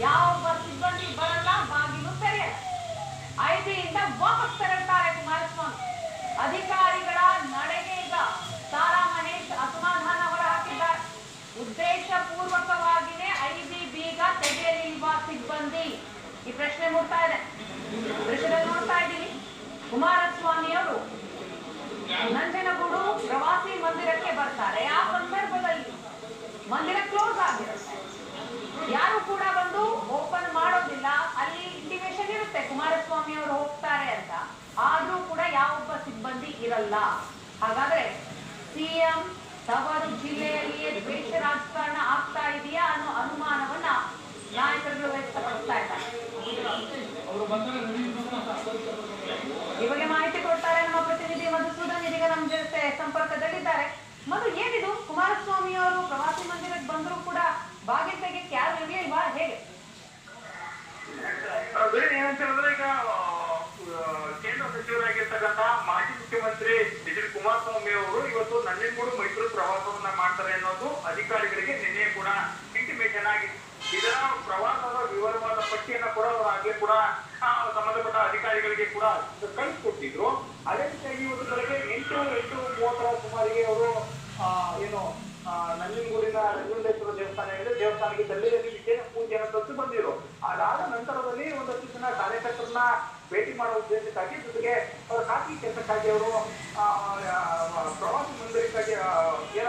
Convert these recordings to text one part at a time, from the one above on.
ಯಾವ ಸಿಬ್ಬಂದಿ ಬರಲ್ಲ, ಬಾಗಿಲು ತೆರೆಯಲ್ಲ. ಐಬಿಯಿಂದ ವಾಪಸ್ ತೆರಳುತ್ತಾರೆ ಕುಮಾರಸ್ವಾಮಿ. ಅಧಿಕಾರಿಗಳ ನಡೆಗೆ ಈಗ ಸಾರಾ ಮಹೇಶ್ ಅಸಮಾಧಾನ ಹೊರಹಾಕಿದ್ದಾರೆ. ಉದ್ದೇಶ ಪೂರ್ವಕವಾಗಿಯೇ ಐಬಿ ಬೀಗ ತೆಗೆಯಲಿಲ್ವಾ ಸಿಬ್ಬಂದಿ? ಈ ಪ್ರಶ್ನೆ ಮೂಡ್ತಾ ಇದೆ. ದೃಶ್ಯದಲ್ಲಿ ನೋಡ್ತಾ ಇದ್ದೀವಿ, ಕುಮಾರಸ್ವಾಮಿ ಅವರು ನಂಜನಗೂಡು ಪ್ರವಾಸಿ ಮಂದಿರಕ್ಕೆ ಬರ್ತಾರೆ. ಆ ಸಂದರ್ಭದಲ್ಲಿ ಮಂದಿರ ಕ್ಲೋಸ್ ಆಗಿರುತ್ತೆ, ಯಾರು ಕೂಡ ಬಂದು ಓಪನ್ ಮಾಡೋದಿಲ್ಲ. ಅಲ್ಲಿ ಇಂಟಿಮೇಷನ್ ಇರುತ್ತೆ ಕುಮಾರಸ್ವಾಮಿ ಅವರು ಹೋಗ್ತಾರೆ ಅಂತ, ಆದ್ರೂ ಕೂಡ ಯಾವೊಬ್ಬ ಸಿಬ್ಬಂದಿ ಇರಲ್ಲ. ಹಾಗಾದ್ರೆ ಸಿಎಂ ತವರು ಜಿಲ್ಲೆಯಲ್ಲಿಯೇ ದ್ವೇಷ ರಾಜಕಾರಣ ಆಗ್ತಾ ಇದೆಯಾ ಅನ್ನೋ ಅನುಮಾನವನ್ನ ನಾಯಕರುಗಳು ವ್ಯಕ್ತಪಡಿಸ್ತಾ ಇದ್ದಾರೆ. ಈ ಬಗ್ಗೆ ಮಾಹಿತಿ ಕೊಡ್ತಾರೆ ನಮ್ಮ ಪ್ರತಿನಿಧಿ ಮಧುಸೂದನ್, ಇದೀಗ ನಮ್ಮ ಜೊತೆ ಸಂಪರ್ಕದಲ್ಲಿದ್ದಾರೆ. ಮಧು, ಏನಿದು ಕುಮಾರಸ್ವಾಮಿ ಅವರು ಪ್ರವಾಸಿ ಮಂದಿರಕ್ಕೆ ಬಂದರೂ ಕೂಡ ಬಾಗಿಲು ತೆಗೆಯಕ್ಕೆ ಯಾರು ಇರಲಿಲ್ವಾ, ಹೇಗೆ? ಏನಂತ ಹೇಳಿದ್ರೆ, ಈಗ ಕೇಂದ್ರ ಸಚಿವರಾಗಿರ್ತಕ್ಕಂಥ ಮಾಜಿ ಮುಖ್ಯಮಂತ್ರಿ ಎಚ್ ಡಿ ಕುಮಾರಸ್ವಾಮಿ ಅವರು ಇವತ್ತು ನಂಜನಗೂಡು ಮೈಸೂರು ಪ್ರವಾಸವನ್ನ ಮಾಡ್ತಾರೆ ಅನ್ನೋದು ಅಧಿಕಾರಿಗಳಿಗೆ ನಿನ್ನೆ ಕೂಡ ಇಂಟಿಮೇಷನ್ ಆಗಿದೆ. ಇದರ ಪ್ರವಾಸದ ವಿವರವಾದ ಪಟ್ಟಿಯನ್ನ ಕೂಡ ಅವರು ಆಗ್ಲೇ ಕೂಡ ಸಂಬಂಧಪಟ್ಟ ಅಧಿಕಾರಿಗಳಿಗೆ ಕೂಡ ಕಳಿಸ್ಕೊಟ್ಟಿದ್ರು. ಅದೇ ರೀತಿಯಾಗಿ ಇವತ್ತು ಬೆಳಗ್ಗೆ 8:30 ಸುಮಾರಿಗೆ ಅವರು ಏನು ನಂಜನಗೂಡಿನ ನಂಜುಂಡೇಶ್ವರ ದೇವಸ್ಥಾನ ಇದೆ, ದೇವಸ್ಥಾನಕ್ಕೆ ದಲ್ಲಿಯಲ್ಲಿ ವಿಶೇಷ ಪೂಜೆಯನ್ನು ತತ್ತು ಬಂದಿರು. ಅದಾದ ನಂತರದಲ್ಲಿ ಒಂದಷ್ಟು ಜನ ಕಾರ್ಯಕರ್ತರನ್ನ ಭೇಟಿ ಮಾಡುವ ಉದ್ದೇಶಕ್ಕಾಗಿ, ಜೊತೆಗೆ ಅವರ ಖಾಸಗಿ ಕೆಲಸಕ್ಕಾಗಿ ಅವರು ಪ್ರವಾಸಿ ಮಂದಿರಕ್ಕಾಗಿ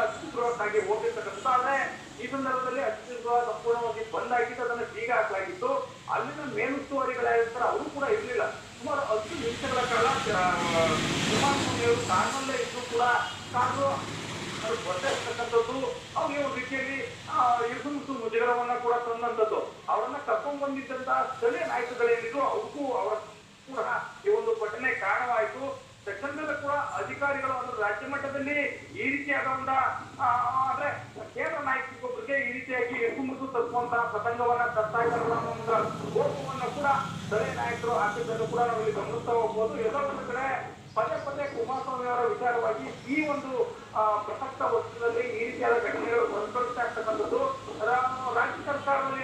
ಅತಿಥಿ ಹೋಗಿರ್ತಕ್ಕಂಥ. ಆದ್ರೆ ಈ ಸಂದರ್ಭದಲ್ಲಿ ಅತಿಥಿ ಗೃಹ ಸಂಪೂರ್ಣವಾಗಿ ಬಂದ್ ಆಗಿದ್ದು, ಅದನ್ನು ಬೀಗ ಹಾಕಲಾಗಿತ್ತು. ಅಲ್ಲಿನ ಮೇಲುಸ್ತುವಾರಿಗಳಾಗಿರ್ತಾರೆ, ಅವರು ಕೂಡ ಇರಲಿಲ್ಲ. ಸುಮಾರು 10 ನಿಮಿಷಗಳ ಕಾಲ ಕುಮಾರಸ್ವಾಮಿ ಅವರು ಕಾರಣಲ್ಲೇ ಇದ್ದು ಕೂಡ ಕಾರು ಬರ್ತಾ ಇರ್ತಕ್ಕಂಥದ್ದು ಅವ್ರಿಗೆ ಒಂದು ರೀತಿಯಲ್ಲಿ ಇರುಸು ಮುಜುಗರವನ್ನ ಕೂಡ ತಂದಂಥದ್ದು. ಅವರನ್ನ ಕರ್ಕೊಂಡ್ ಬಂದಿದ್ದಂತ ಸ್ಥಳೀಯ ನಾಯಕಗಳೇನಿದ್ರು ಅವ್ರಿಗೂ ಅವರ ಕೂಡ ಈ ಒಂದು ಘಟನೆ ಕಾರಣವಾಯಿತು. ತಕ್ಷಣದಲ್ಲೂ ಕೂಡ ಅಧಿಕಾರಿಗಳು ಅಂದ್ರೆ ರಾಜ್ಯ ಮಟ್ಟದಲ್ಲಿ ಈ ರೀತಿಯಾದ ಒಂದು ಅಂದ್ರೆ ಕೇಂದ್ರ ನಾಯಕರಿಗೊಬ್ಬರಿಗೆ ಈ ರೀತಿಯಾಗಿ ಎಸುಮುಸು ತಪ್ಪುವಂತಹ ಪ್ರಸಂಗವನ್ನ ತರ್ತಾ ಇದ್ದಾರಲ್ಲ ಅನ್ನೋ ಒಂದು ಕೋಪವನ್ನ ಕೂಡ ಸ್ಥಳೀಯ ನಾಯಕರು ಹಾಕಿದ್ದನ್ನು ಕೂಡ ನಾವು ಇಲ್ಲಿ ಗಮನಿಸ್ತಾ ಹೋಗ್ಬೋದು. ಎಲ್ಲೋ ಒಂದು ಕಡೆ ಪದೇ ಪದೇ ಕುಮಾರಸ್ವಾಮಿ ಅವರ ವಿಚಾರವಾಗಿ ಈ ಒಂದು ಪ್ರಸಕ್ತ ವರ್ಷದಲ್ಲಿ ಈ ರೀತಿಯಾದ ಘಟನೆಗಳು ಹೊರತುಪಡಿಸ್ತಾ ಇರ್ತಕ್ಕಂಥದ್ದು ರಾಜ್ಯ ಸರ್ಕಾರದಲ್ಲಿ